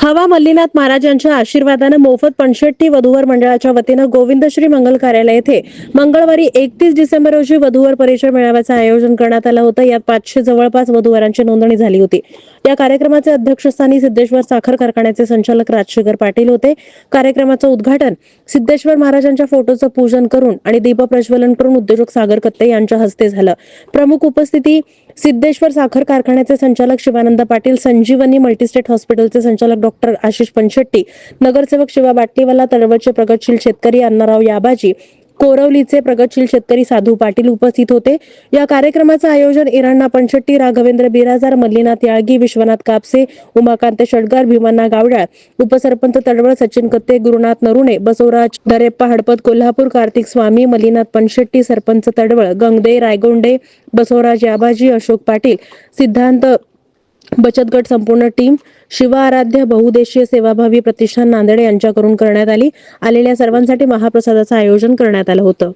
हवा मल्लीनाथ महाराज यांच्या आशीर्वादानं मोफत पणशेट्टी वधूवर मंडळाच्या वतीनं गोविंदश्री मंगल कार्यालय येथे मंगळवारी 31 डिसेंबर रोजी वधूवर परिचय मेळाव्याचं आयोजन करण्यात आलं होतं. यात 500 जवळपास वधूवरांची नोंदणी झाली होती. या कार्यक्रमाचे अध्यक्षस्थानी सिद्धेश्वर साखर कारखान्याचे संचालक राजशेखर पाटील होते. कार्यक्रमाचं उद्घाटन सिद्धेश्वर महाराजांच्या फोटोचं पूजन करून आणि दीपप्रज्वलन करून उद्योजक सागर कत्ते यांच्या हस्ते झालं. प्रमुख उपस्थिती सिद्धेश्वर साखर कारखान्याचे संचालक शिवानंद पाटील, संजीवनी मल्टीस्टेट हॉस्पिटलचे संचालक डॉक्टर आशिष पणशेट्टी, नगरसेवक शिवा बाटलीवाला, तळवटचे प्रगतशील शेतकरी अण्णाराव याबाजी, कोरवलीचे प्रगतशील शेतकरी साधू पाटील उपस्थित होते. या कार्यक्रमाचं आयोजन इराणा पणशेट्टी, राघवेंद्र बिराजार, मल्लीनाथ याळगी, विश्वनाथ कापसे, उमाकांत शडगार, भीमण्णा गावड्याळ, उपसरपंच तडवळ, सचिन कत्ते, गुरुनाथ नरुणे, बसवराज दरेप्पा हडपत, कोल्हापूर, कार्तिक स्वामी, मल्लीनाथ पणशेट्टी, सरपंच तडवळ, गंगदे रायगोंडे, बसवराज याबाजी, अशोक पाटील, सिद्धांत बचत गट संपूर्ण टीम, शिव आराध्य बहुउद्देशीय सेवाभावी प्रतिष्ठान नांदेड यांच्याकडून करण्यात आली. आलेल्या सर्वांसाठी महाप्रसादाचं आयोजन करण्यात आलं होतं.